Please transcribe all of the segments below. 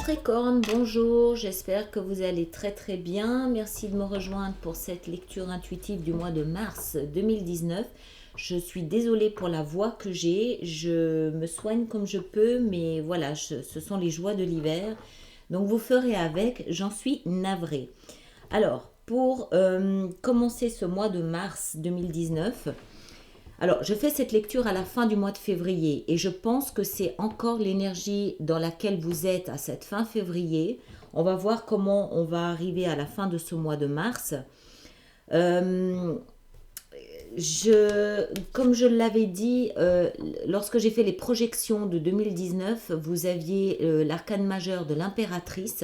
Capricorne, bonjour, j'espère que vous allez très très bien. Merci de me rejoindre pour cette lecture intuitive du mois de mars 2019. Je suis désolée pour la voix que j'ai, je me soigne comme je peux, mais voilà, ce sont les joies de l'hiver. Donc vous ferez avec, j'en suis navrée. Alors, pour commencer ce mois de mars 2019, alors, je fais cette lecture à la fin du mois de février et je pense que c'est encore l'énergie dans laquelle vous êtes à cette fin février. On va voir comment on va arriver à la fin de ce mois de mars. Euh, comme je l'avais dit, lorsque j'ai fait les projections de 2019, vous aviez l'arcane majeur de l'impératrice.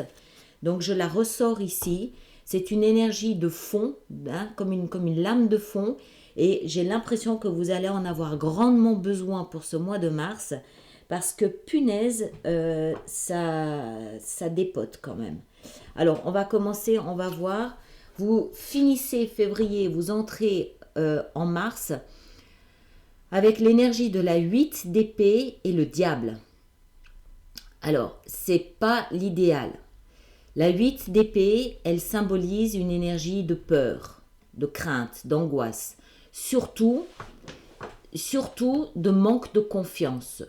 Donc, je la ressors ici. C'est une énergie de fond, hein, comme une lame de fond. Et j'ai l'impression que vous allez en avoir grandement besoin pour ce mois de mars parce que punaise, ça dépote quand même. Alors, on va commencer, on va voir. Vous finissez février, vous entrez en mars avec l'énergie de la 8 d'épée et le diable. Alors, c'est pas l'idéal. La 8 d'épée, elle symbolise une énergie de peur, de crainte, d'angoisse. Surtout de manque de confiance.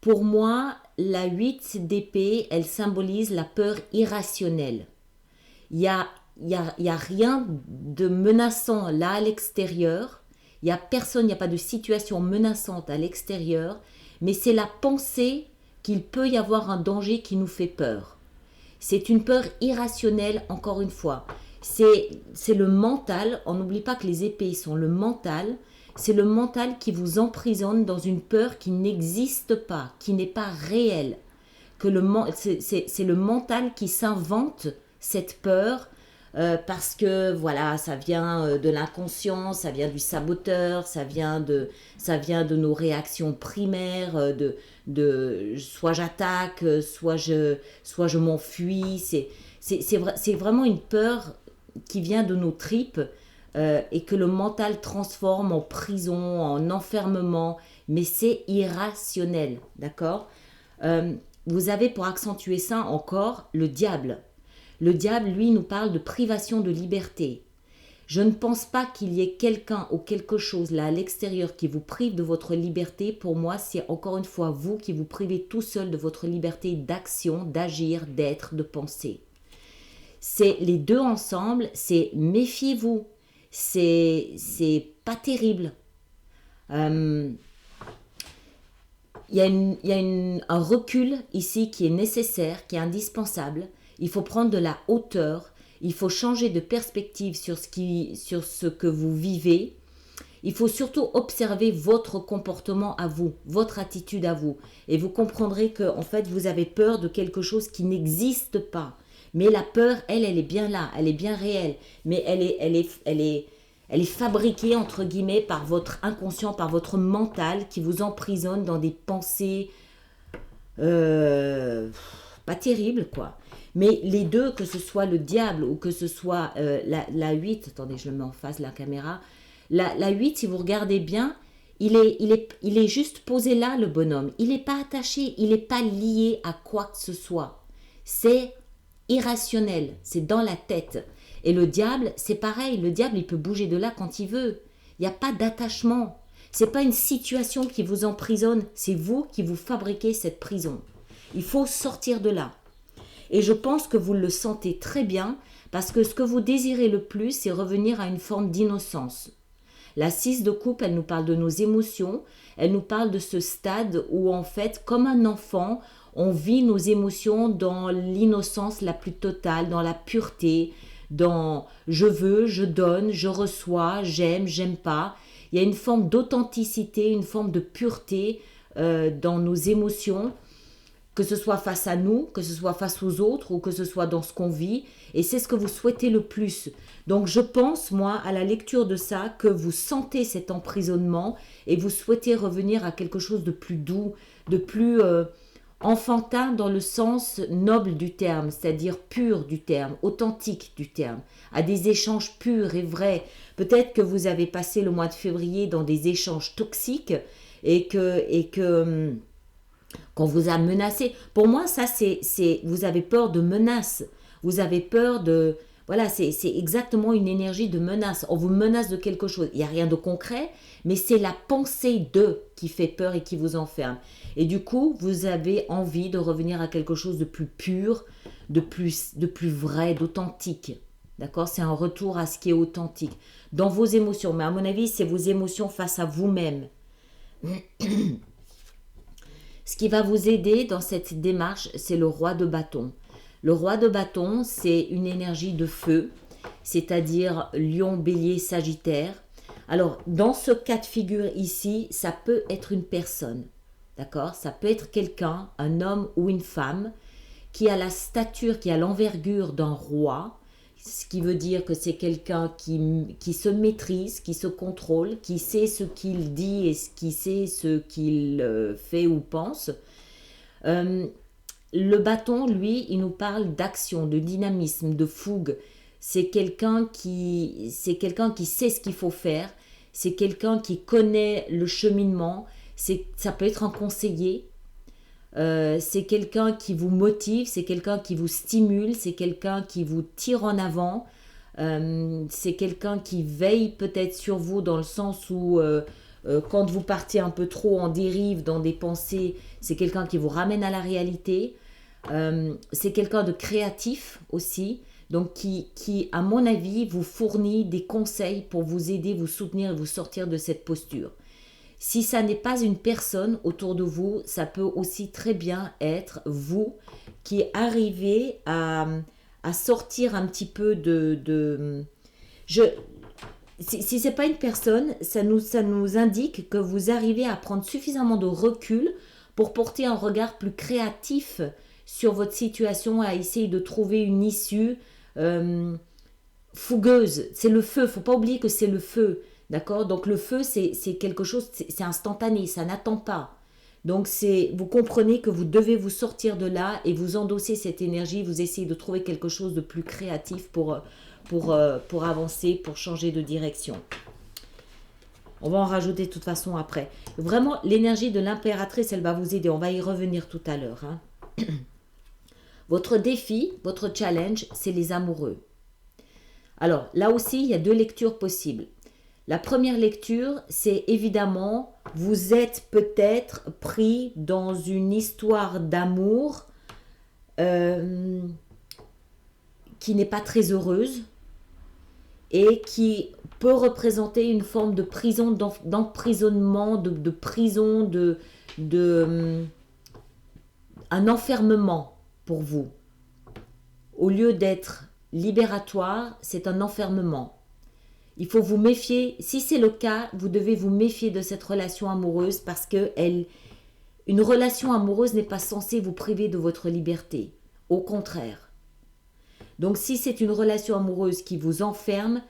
Pour moi, la 8 d'épée, elle symbolise la peur irrationnelle. Il y a rien de menaçant là à l'extérieur. Il n'y a personne, il n'y a pas de situation menaçante à l'extérieur. Mais c'est la pensée qu'il peut y avoir un danger qui nous fait peur. C'est une peur irrationnelle, encore une fois. C'est le mental, on n'oublie pas que les épées sont le mental, c'est le mental qui vous emprisonne dans une peur qui n'existe pas, qui n'est pas réelle. C'est le mental qui s'invente cette peur parce que voilà, ça vient de l'inconscient, ça vient du saboteur, ça vient de nos réactions primaires, soit j'attaque, soit je m'enfuis. C'est vraiment une peur qui vient de nos tripes et que le mental transforme en prison, en enfermement, mais c'est irrationnel, d'accord. Vous avez pour accentuer ça encore le diable. Le diable, lui, nous parle de privation de liberté. Je ne pense pas qu'il y ait quelqu'un ou quelque chose là à l'extérieur qui vous prive de votre liberté. Pour moi, c'est encore une fois vous qui vous privez tout seul de votre liberté d'action, d'agir, d'être, de penser. C'est les deux ensemble, c'est méfiez-vous, c'est pas terrible. Il y a un recul ici qui est nécessaire, qui est indispensable. Il faut prendre de la hauteur, il faut changer de perspective sur ce que vous vivez. Il faut surtout observer votre comportement à vous, votre attitude à vous. Et vous comprendrez que en fait, vous avez peur de quelque chose qui n'existe pas. Mais la peur, elle est bien là, elle est bien réelle. Mais elle est fabriquée, entre guillemets, par votre inconscient, par votre mental qui vous emprisonne dans des pensées pas terribles, quoi. Mais les deux, que ce soit le diable ou que ce soit la 8, attendez, je le mets en face de la caméra, la 8, si vous regardez bien, il est juste posé là, le bonhomme. Il n'est pas attaché, il n'est pas lié à quoi que ce soit. C'est irrationnel, c'est dans la tête. Et le diable, c'est pareil, le diable, il peut bouger de là quand il veut. Il n'y a pas d'attachement. Ce n'est pas une situation qui vous emprisonne, c'est vous qui vous fabriquez cette prison. Il faut sortir de là. Et je pense que vous le sentez très bien, parce que ce que vous désirez le plus, c'est revenir à une forme d'innocence. La 6 de coupe, elle nous parle de nos émotions, elle nous parle de ce stade où en fait, comme un enfant, on vit nos émotions dans l'innocence la plus totale, dans la pureté, dans je veux, je donne, je reçois, j'aime pas. Il y a une forme d'authenticité, une forme de pureté dans nos émotions, que ce soit face à nous, que ce soit face aux autres ou que ce soit dans ce qu'on vit. Et c'est ce que vous souhaitez le plus. Donc je pense, moi, à la lecture de ça, que vous sentez cet emprisonnement et vous souhaitez revenir à quelque chose de plus doux, de plus enfantin dans le sens noble du terme, c'est-à-dire pur du terme, authentique du terme, à des échanges purs et vrais. Peut-être que vous avez passé le mois de février dans des échanges toxiques et que qu'on vous a menacé. Pour moi, ça, vous avez peur de menace. Vous avez peur de... Voilà, c'est exactement une énergie de menace. On vous menace de quelque chose. Il n'y a rien de concret, mais c'est la pensée de qui fait peur et qui vous enferme. Et du coup, vous avez envie de revenir à quelque chose de plus pur, de plus vrai, d'authentique. D'accord? C'est un retour à ce qui est authentique. Dans vos émotions. Mais à mon avis, c'est vos émotions face à vous-même. Ce qui va vous aider dans cette démarche, c'est le roi de bâton. Le roi de bâton, c'est une énergie de feu, c'est-à-dire lion, bélier, sagittaire. Alors, dans ce cas de figure ici, ça peut être une personne, d'accord? Ça peut être quelqu'un, un homme ou une femme, qui a la stature, qui a l'envergure d'un roi, ce qui veut dire que c'est quelqu'un qui se maîtrise, qui se contrôle, qui sait ce qu'il dit et qui sait ce qu'il fait ou pense. Le bâton, lui, il nous parle d'action, de dynamisme, de fougue. C'est quelqu'un qui sait ce qu'il faut faire. C'est quelqu'un qui connaît le cheminement. Ça peut être un conseiller. C'est quelqu'un qui vous motive. C'est quelqu'un qui vous stimule. C'est quelqu'un qui vous tire en avant. C'est quelqu'un qui veille peut-être sur vous dans le sens où quand vous partez un peu trop en dérive dans des pensées, c'est quelqu'un qui vous ramène à la réalité. C'est quelqu'un de créatif aussi, donc qui, à mon avis, vous fournit des conseils pour vous aider, vous soutenir et vous sortir de cette posture. Si ça n'est pas une personne autour de vous, ça peut aussi très bien être vous qui arrivez à sortir un petit peu si ce n'est pas une personne, ça nous indique que vous arrivez à prendre suffisamment de recul pour porter un regard plus créatif sur votre situation, à essayer de trouver une issue fougueuse. C'est le feu, faut pas oublier que c'est le feu, d'accord? Donc le feu, c'est quelque chose, c'est instantané, ça n'attend pas. Donc vous comprenez que vous devez vous sortir de là et vous endosser cette énergie, vous essayez de trouver quelque chose de plus créatif pour avancer, pour changer de direction. On va en rajouter de toute façon après. Vraiment, l'énergie de l'impératrice, elle va vous aider. On va y revenir tout à l'heure. Hein. Votre défi, votre challenge, c'est les amoureux. Alors, là aussi, il y a deux lectures possibles. La première lecture, c'est évidemment, vous êtes peut-être pris dans une histoire d'amour qui n'est pas très heureuse et qui peut représenter une forme de prison, d'emprisonnement, de prison, un enfermement pour vous. Au lieu d'être libératoire, c'est un enfermement. Il faut vous méfier. Si c'est le cas, vous devez vous méfier de cette relation amoureuse parce que une relation amoureuse n'est pas censée vous priver de votre liberté. Au contraire. Donc si c'est une relation amoureuse qui vous enferme,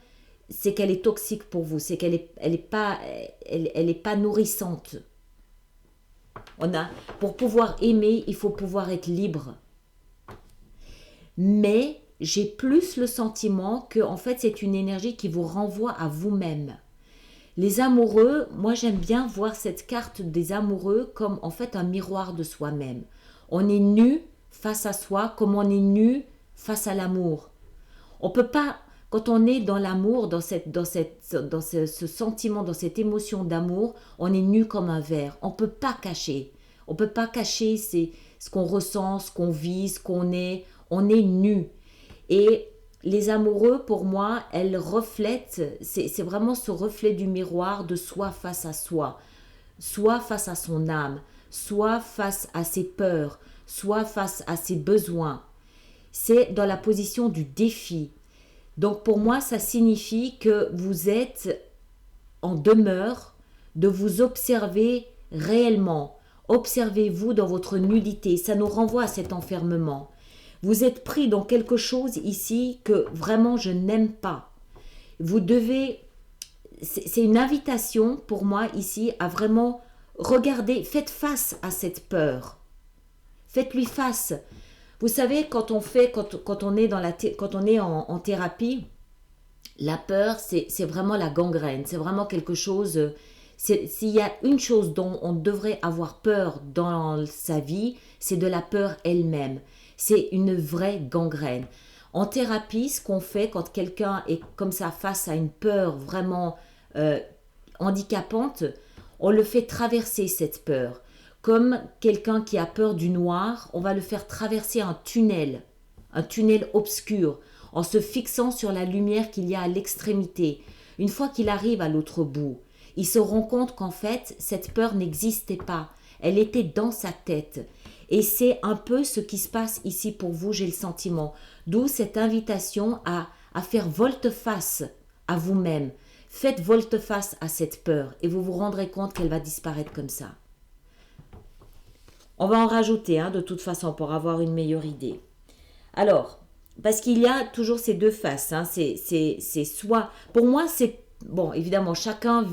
c'est qu'elle est toxique pour vous, c'est qu'elle est pas nourrissante. Pour pouvoir aimer, il faut pouvoir être libre. Mais j'ai plus le sentiment que en fait c'est une énergie qui vous renvoie à vous-même. Les amoureux, moi j'aime bien voir cette carte des amoureux comme en fait un miroir de soi-même. On est nu face à soi comme on est nu face à l'amour. On peut pas, quand on est dans l'amour, dans ce sentiment, dans cette émotion d'amour, on est nu comme un verre. On peut pas cacher. On peut pas cacher ce qu'on ressent, ce qu'on vit, ce qu'on est. On est nu. Et les amoureux, pour moi, elles reflètent, c'est vraiment ce reflet du miroir de soi face à soi, soit face à son âme, soit face à ses peurs, soit face à ses besoins. C'est dans la position du défi. Donc pour moi, ça signifie que vous êtes en demeure de vous observer réellement. Observez-vous dans votre nudité. Ça nous renvoie à cet enfermement. Vous êtes pris dans quelque chose ici que vraiment je n'aime pas. Vous devez... C'est une invitation pour moi ici à vraiment regarder, faites face à cette peur. Faites-lui face. Vous savez, quand on est en thérapie, la peur, c'est vraiment la gangrène. C'est vraiment quelque chose, S'il y a une chose dont on devrait avoir peur dans sa vie, c'est de la peur elle-même. C'est une vraie gangrène. En thérapie, ce qu'on fait quand quelqu'un est comme ça face à une peur vraiment handicapante, on le fait traverser cette peur. Comme quelqu'un qui a peur du noir, on va le faire traverser un tunnel obscur, en se fixant sur la lumière qu'il y a à l'extrémité. Une fois qu'il arrive à l'autre bout, il se rend compte qu'en fait, cette peur n'existait pas. Elle était dans sa tête. Et c'est un peu ce qui se passe ici pour vous, j'ai le sentiment. D'où cette invitation à faire volte-face à vous-même. Faites volte-face à cette peur et vous vous rendrez compte qu'elle va disparaître comme ça. On va en rajouter de toute façon pour avoir une meilleure idée. Alors, parce qu'il y a toujours ces deux faces. C'est soit... Pour moi, c'est... Bon, évidemment, chacun...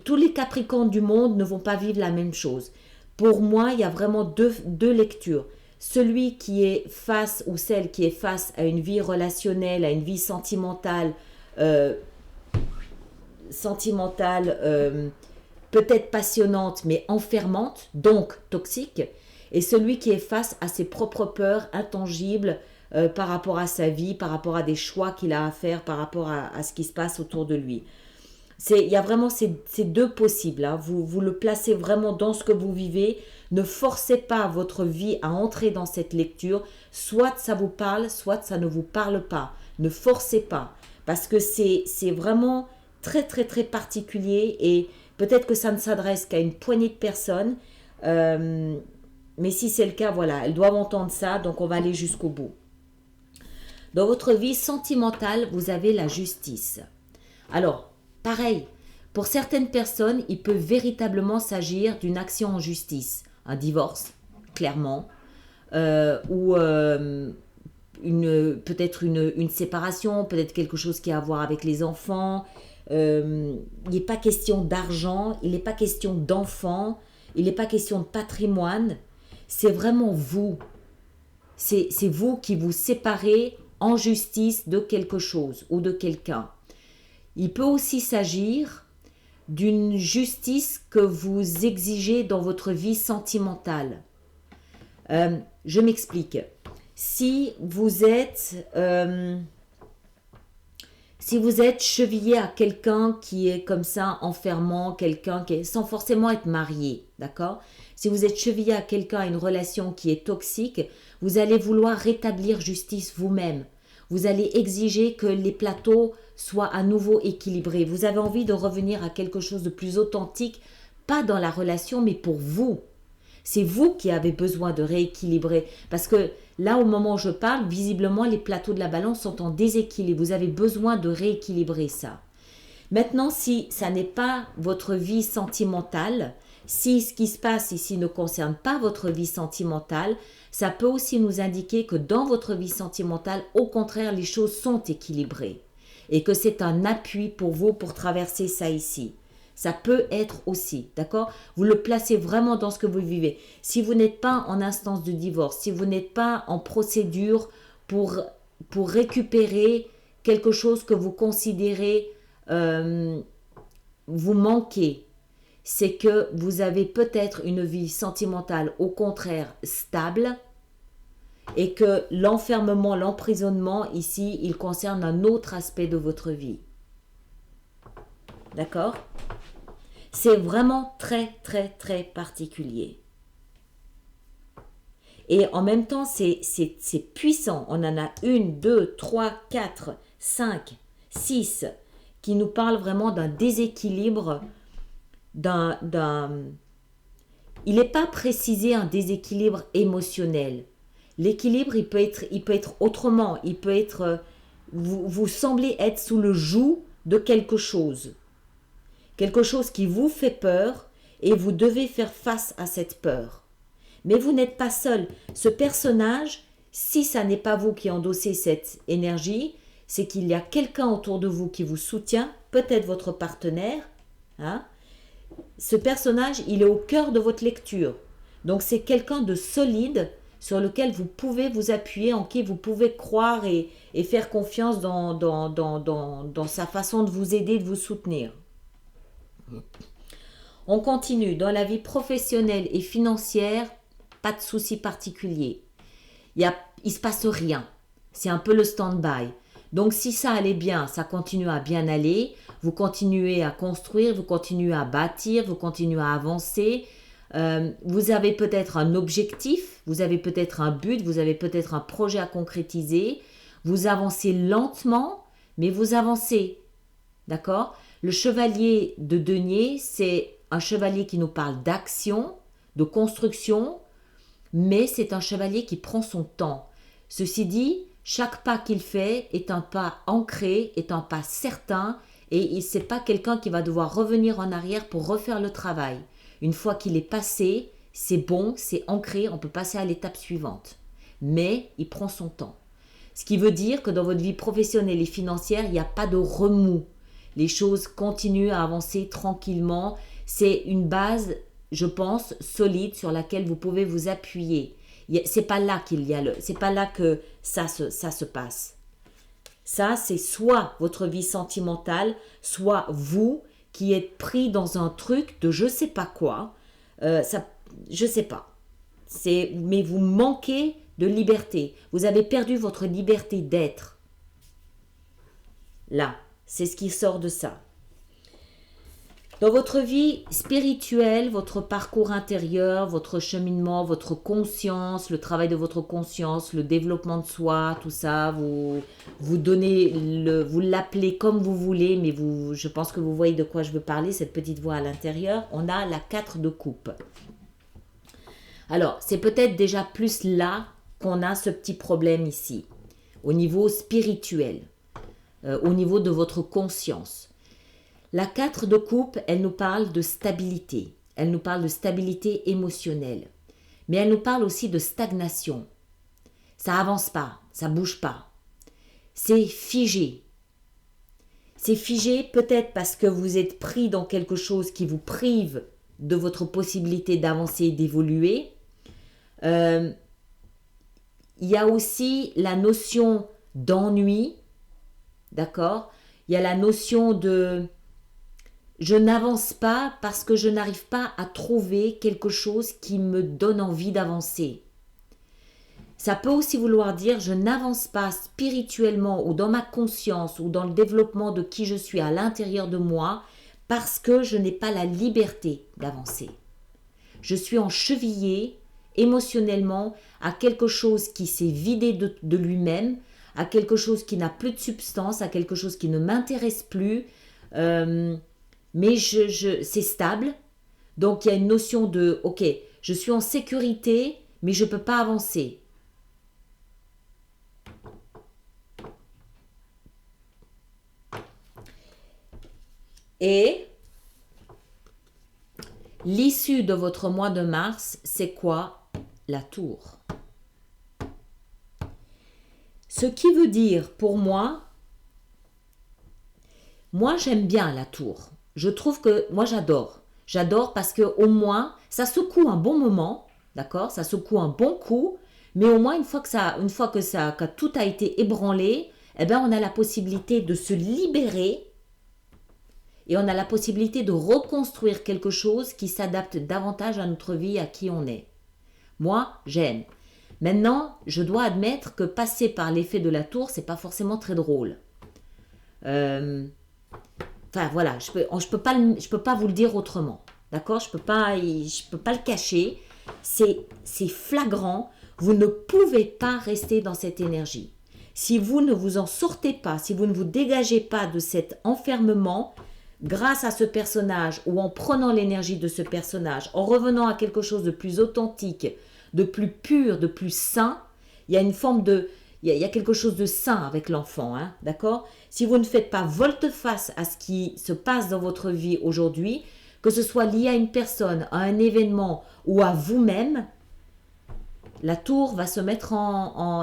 Tous les Capricornes du monde ne vont pas vivre la même chose. Pour moi, il y a vraiment deux lectures. Celui qui est face ou celle qui est face à une vie relationnelle, à une vie sentimentale, peut-être passionnante, mais enfermante, donc toxique. Et celui qui est face à ses propres peurs intangibles par rapport à sa vie, par rapport à des choix qu'il a à faire, par rapport à ce qui se passe autour de lui. Il y a vraiment ces deux possibles. Vous le placez vraiment dans ce que vous vivez. Ne forcez pas votre vie à entrer dans cette lecture. Soit ça vous parle, soit ça ne vous parle pas. Ne forcez pas. Parce que c'est vraiment très très très particulier et peut-être que ça ne s'adresse qu'à une poignée de personnes. Mais si c'est le cas, voilà, elles doivent entendre ça. Donc on va aller jusqu'au bout. Dans votre vie sentimentale, vous avez la justice. Alors, pareil, pour certaines personnes, il peut véritablement s'agir d'une action en justice, un divorce, clairement, ou peut-être une séparation, peut-être quelque chose qui a à voir avec les enfants. Il n'est pas question d'argent, il n'est pas question d'enfants, il n'est pas question de patrimoine. C'est vraiment vous. C'est vous qui vous séparez en justice de quelque chose ou de quelqu'un. Il peut aussi s'agir d'une justice que vous exigez dans votre vie sentimentale. Je m'explique. Si vous êtes chevillé à quelqu'un qui est comme ça, enfermant, quelqu'un qui est, sans forcément être marié, d'accord? Si vous êtes chevillé à quelqu'un, à une relation qui est toxique, vous allez vouloir rétablir justice vous-même. Vous allez exiger que les plateaux soient à nouveau équilibrés. Vous avez envie de revenir à quelque chose de plus authentique, pas dans la relation, mais pour vous. C'est vous qui avez besoin de rééquilibrer. Parce que là, au moment où je parle, visiblement, les plateaux de la balance sont en déséquilibre. Vous avez besoin de rééquilibrer ça. Maintenant, si ça n'est pas votre vie sentimentale, si ce qui se passe ici ne concerne pas votre vie sentimentale, ça peut aussi nous indiquer que dans votre vie sentimentale, au contraire, les choses sont équilibrées et que c'est un appui pour vous pour traverser ça ici. Ça peut être aussi, d'accord? Vous le placez vraiment dans ce que vous vivez. Si vous n'êtes pas en instance de divorce, si vous n'êtes pas en procédure pour récupérer quelque chose que vous considérez vous manquez, c'est que vous avez peut-être une vie sentimentale au contraire stable et que l'enfermement, l'emprisonnement ici, il concerne un autre aspect de votre vie. D'accord? C'est vraiment très très très particulier. Et en même temps, c'est puissant. On en a 1, 2, 3, 4, 5, 6 qui nous parlent vraiment d'un déséquilibre, il n'est pas précisé un déséquilibre émotionnel. L'équilibre, il peut être autrement. Il peut être, vous semblez être sous le joug de quelque chose qui vous fait peur et vous devez faire face à cette peur. Mais vous n'êtes pas seul. Ce personnage, si ça n'est pas vous qui endossez cette énergie, c'est qu'il y a quelqu'un autour de vous qui vous soutient, peut-être votre partenaire. Ce personnage, il est au cœur de votre lecture. Donc c'est quelqu'un de solide sur lequel vous pouvez vous appuyer, en qui vous pouvez croire et faire confiance dans sa façon de vous aider, de vous soutenir. On continue. Dans la vie professionnelle et financière, pas de souci particulier. Il se passe rien. C'est un peu le stand-by. Donc si ça allait bien, ça continue à bien aller. Vous continuez à construire, vous continuez à bâtir, vous continuez à avancer. Vous avez peut-être un objectif, vous avez peut-être un but, vous avez peut-être un projet à concrétiser. Vous avancez lentement, mais vous avancez. D'accord? Le chevalier de denier, c'est un chevalier qui nous parle d'action, de construction, mais c'est un chevalier qui prend son temps. Ceci dit, chaque pas qu'il fait est un pas ancré, est un pas certain, et ce n'est pas quelqu'un qui va devoir revenir en arrière pour refaire le travail. Une fois qu'il est passé, c'est bon, c'est ancré, on peut passer à l'étape suivante. Mais il prend son temps. Ce qui veut dire que dans votre vie professionnelle et financière, il n'y a pas de remous. Les choses continuent à avancer tranquillement. C'est une base, je pense, solide sur laquelle vous pouvez vous appuyer. C'est pas là c'est pas là que ça se passe. Ça, c'est soit votre vie sentimentale, soit vous qui êtes pris dans un truc de je sais pas quoi. Je sais pas. Mais vous manquez de liberté. Vous avez perdu votre liberté d'être. Là, c'est ce qui sort de ça. Dans votre vie spirituelle, votre parcours intérieur, votre cheminement, votre conscience, le travail de votre conscience, le développement de soi, tout ça, vous l'appelez comme vous voulez, mais je pense que vous voyez de quoi je veux parler, cette petite voix à l'intérieur. On a la 4 de coupe. Alors, c'est peut-être déjà plus là qu'on a ce petit problème ici, au niveau spirituel, au niveau de votre conscience. La 4 de coupe, elle nous parle de stabilité. Elle nous parle de stabilité émotionnelle. Mais elle nous parle aussi de stagnation. Ça avance pas, ça bouge pas. C'est figé. C'est figé peut-être parce que vous êtes pris dans quelque chose qui vous prive de votre possibilité d'avancer et d'évoluer. Il y a aussi la notion d'ennui. D'accord ? Il y a la notion de je n'avance pas parce que je n'arrive pas à trouver quelque chose qui me donne envie d'avancer. Ça peut aussi vouloir dire je n'avance pas spirituellement ou dans ma conscience ou dans le développement de qui je suis à l'intérieur de moi parce que je n'ai pas la liberté d'avancer. Je suis enchevillée émotionnellement à quelque chose qui s'est vidé de lui-même, à quelque chose qui n'a plus de substance, à quelque chose qui ne m'intéresse plus. Mais c'est stable. Donc, il y a une notion de, ok, je suis en sécurité, mais je ne peux pas avancer. Et l'issue de votre mois de mars, c'est quoi? La tour. Ce qui veut dire, pour moi j'aime bien la tour. Je trouve que, moi j'adore. J'adore parce que au moins, ça secoue un bon moment, d'accord? Ça secoue un bon coup, mais au moins une fois que tout a été ébranlé, eh ben on a la possibilité de se libérer et on a la possibilité de reconstruire quelque chose qui s'adapte davantage à notre vie, à qui on est. Moi, j'aime. Maintenant, je dois admettre que passer par l'effet de la tour, c'est pas forcément très drôle. Enfin voilà, je peux pas vous le dire autrement, d'accord? Je peux pas le cacher. C'est flagrant. Vous ne pouvez pas rester dans cette énergie. Si vous ne vous en sortez pas, si vous ne vous dégagez pas de cet enfermement, grâce à ce personnage ou en prenant l'énergie de ce personnage, en revenant à quelque chose de plus authentique, de plus pur, de plus sain, il y a une forme de... Il y a quelque chose de sain avec l'enfant, hein, d'accord? Si vous ne faites pas volte-face à ce qui se passe dans votre vie aujourd'hui, que ce soit lié à une personne, à un événement ou à vous-même, la tour va se mettre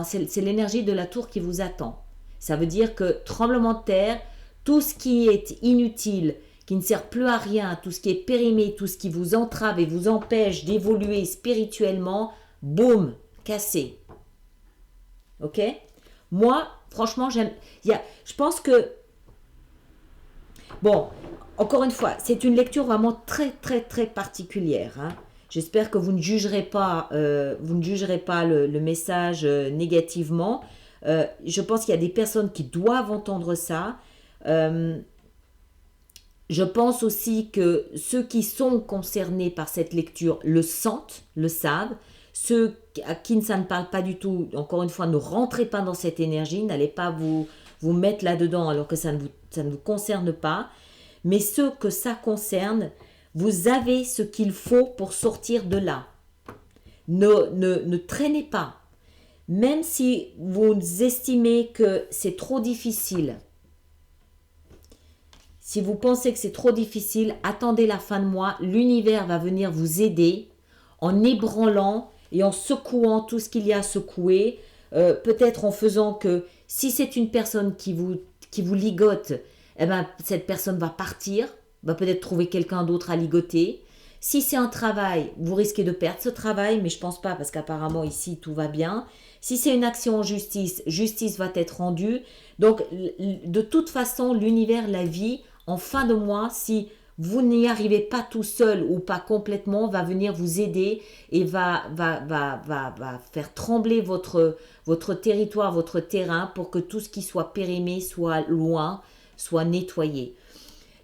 c'est l'énergie de la tour qui vous attend. Ça veut dire que tremblement de terre, tout ce qui est inutile, qui ne sert plus à rien, tout ce qui est périmé, tout ce qui vous entrave et vous empêche d'évoluer spirituellement, boum, cassé. Ok? Moi, franchement, je pense que Bon, encore une fois, c'est une lecture vraiment très, très, très particulière. Hein. J'espère que vous ne jugerez pas le message négativement. Je pense qu'il y a des personnes qui doivent entendre ça. Euh, je pense aussi que ceux qui sont concernés par cette lecture le sentent, le savent. Ceux à qui ça ne parle pas du tout, encore une fois, ne rentrez pas dans cette énergie, n'allez pas vous mettre là-dedans alors que ça ne vous concerne pas. Mais ceux que ça concerne, vous avez ce qu'il faut pour sortir de là. Ne traînez pas. Même si vous estimez que c'est trop difficile, si vous pensez que c'est trop difficile, attendez la fin de mois. L'univers va venir vous aider en ébranlant et en secouant tout ce qu'il y a à secouer. Peut-être en faisant que si c'est une personne qui vous ligote, eh ben, cette personne va partir, va peut-être trouver quelqu'un d'autre à ligoter. Si c'est un travail, vous risquez de perdre ce travail, mais je pense pas parce qu'apparemment ici tout va bien. Si c'est une action en justice, justice va être rendue. Donc de toute façon, l'univers, la vie, en fin de mois, si vous n'y arrivez pas tout seul ou pas complètement, va venir vous aider et va faire trembler votre territoire, votre terrain pour que tout ce qui soit périmé soit loin, soit nettoyé.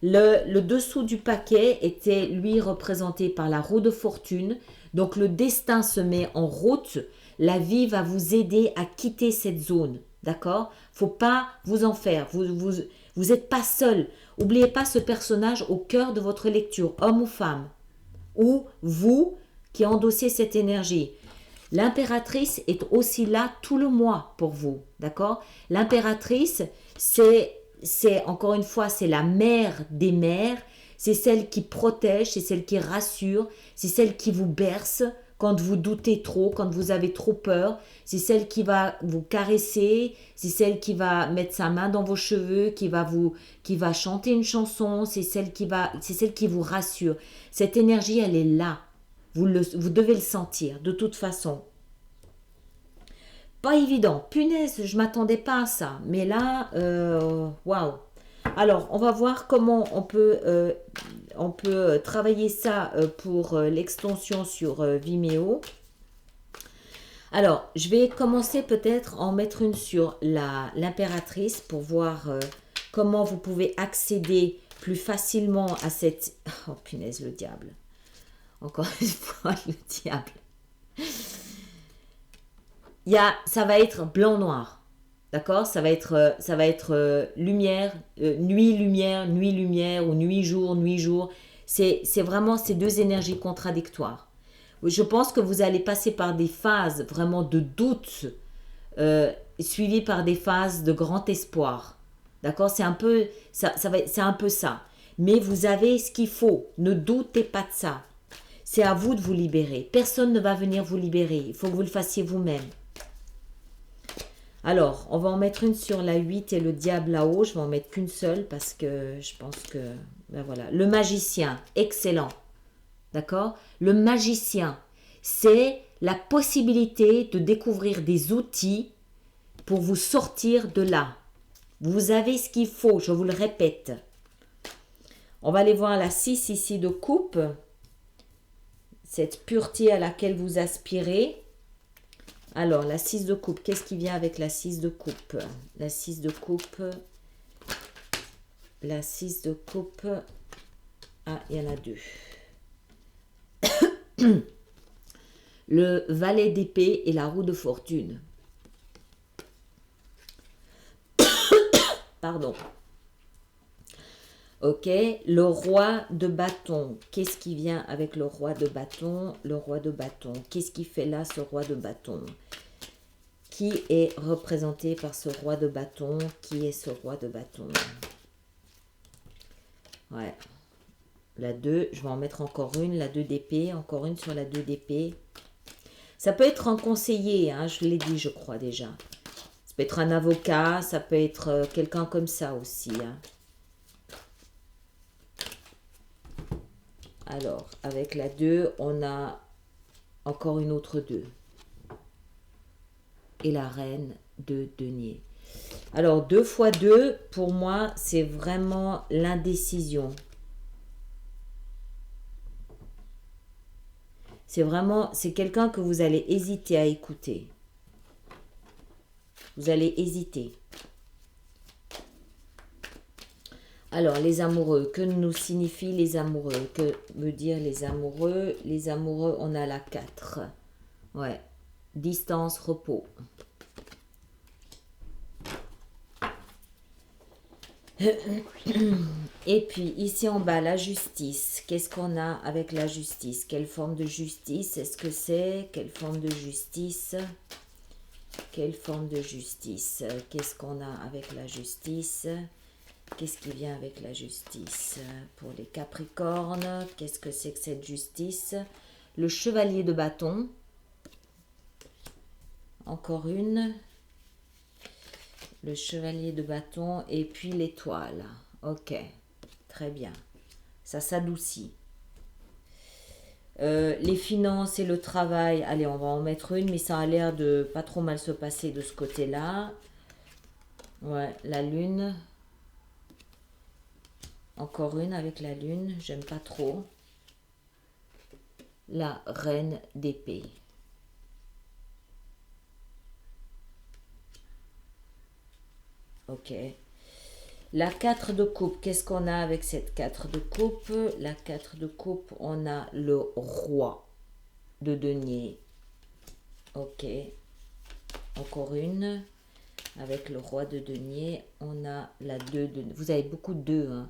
Le dessous du paquet était, lui, représenté par la roue de fortune. Donc le destin se met en route. La vie va vous aider à quitter cette zone. D'accord? Faut pas vous en faire. Vous êtes pas seul. Oubliez pas ce personnage au cœur de votre lecture, homme ou femme. Ou vous qui endossez cette énergie. L'impératrice est aussi là tout le mois pour vous. D'accord? L'impératrice, c'est encore une fois, c'est la mère des mères, c'est celle qui protège, c'est celle qui rassure, c'est celle qui vous berce quand vous doutez trop, quand vous avez trop peur, c'est celle qui va vous caresser, c'est celle qui va mettre sa main dans vos cheveux, qui va chanter une chanson, c'est celle qui vous rassure. Cette énergie, elle est là. Vous devez le sentir de toute façon. Pas évident. Punaise, je m'attendais pas à ça. Mais là, waouh. Alors, on va voir comment on peut travailler ça pour l'extension sur Vimeo. Alors, je vais commencer peut-être en mettre une sur l'impératrice pour voir comment vous pouvez accéder plus facilement à cette... Oh punaise, le diable. Encore une fois, le diable. Ça va être blanc-noir. D'accord? Ça va être lumière, nuit, lumière, ou nuit, jour. C'est vraiment ces deux énergies contradictoires. Je pense que vous allez passer par des phases vraiment de doute, suivies par des phases de grand espoir. D'accord? C'est un peu c'est un peu ça. Mais vous avez ce qu'il faut. Ne doutez pas de ça. C'est à vous de vous libérer. Personne ne va venir vous libérer. Il faut que vous le fassiez vous-même. Alors, on va en mettre une sur la 8 et le diable là-haut. Je vais en mettre qu'une seule parce que je pense que... Ben voilà. Le magicien, excellent. D'accord? Le magicien, c'est la possibilité de découvrir des outils pour vous sortir de là. Vous avez ce qu'il faut, je vous le répète. On va aller voir la 6 ici de coupe. Cette pureté à laquelle vous aspirez. Alors, la 6 de coupe, qu'est-ce qui vient avec la 6 de coupe? La 6 de coupe. La 6 de coupe. Ah, il y en a deux. Le valet d'épée et la roue de fortune. Pardon. Ok, le roi de bâton. Qu'est-ce qui vient avec le roi de bâton? Le roi de bâton. Qu'est-ce qui fait là ce roi de bâton? Qui est représenté par ce roi de bâton? Qui est ce roi de bâton? Ouais. La 2, je vais en mettre encore une. La 2 d'épée, encore une sur la 2 d'épée. Ça peut être un conseiller, hein, je l'ai dit, je crois déjà. Ça peut être un avocat, ça peut être quelqu'un comme ça aussi. Hein. Alors, avec la 2, on a encore une autre 2. Et la reine de denier. Alors, 2 fois 2, pour moi, c'est vraiment l'indécision. C'est quelqu'un que vous allez hésiter à écouter. Vous allez hésiter. Alors, les amoureux, que nous signifient les amoureux? Que veut dire les amoureux? Les amoureux, on a la 4. Ouais. Distance, repos. Et puis, ici en bas, la justice. Qu'est-ce qu'on a avec la justice? Quelle forme de justice est-ce que c'est? Quelle forme de justice? Quelle forme de justice? Qu'est-ce qu'on a avec la justice? Qu'est-ce qui vient avec la justice? Pour les Capricornes, qu'est-ce que c'est que cette justice? Le chevalier de bâton. Encore une. Le chevalier de bâton et puis l'étoile. Ok, très bien. Ça s'adoucit. Les finances et le travail, allez, on va en mettre une, mais ça a l'air de pas trop mal se passer de ce côté-là. Ouais, la lune. Encore une avec la lune, j'aime pas trop. La reine d'épée. Ok. La 4 de coupe, qu'est-ce qu'on a avec cette 4 de coupe? La 4 de coupe, on a le roi de denier. Ok. Encore une. Avec le roi de denier, on a la 2 de... Vous avez beaucoup de 2, hein.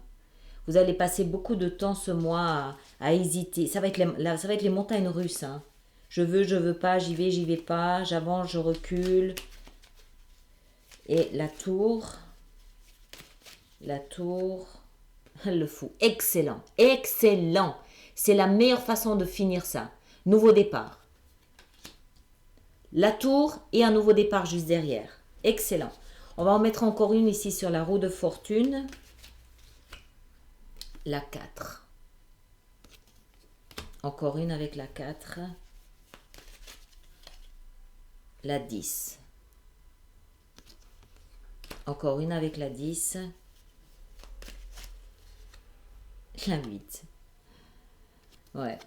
Vous allez passer beaucoup de temps ce mois à hésiter. Ça va être les montagnes russes, hein. Je veux pas, j'y vais pas, j'avance, je recule. Et la tour, le fou. Excellent, excellent. C'est la meilleure façon de finir ça. Nouveau départ. La tour et un nouveau départ juste derrière. Excellent. On va en mettre encore une ici sur la roue de fortune. La 4. Encore une avec la 4. La 10. Encore une avec la 10. La 8. Ouais.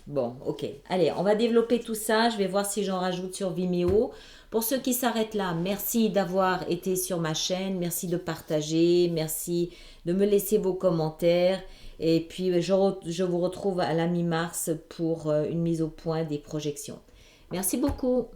Bon, ok. Allez, on va développer tout ça. Je vais voir si j'en rajoute sur Vimeo. Pour ceux qui s'arrêtent là, merci d'avoir été sur ma chaîne. Merci de partager. Merci de me laisser vos commentaires. Et puis, je vous retrouve à la mi-mars pour une mise au point des projections. Merci beaucoup.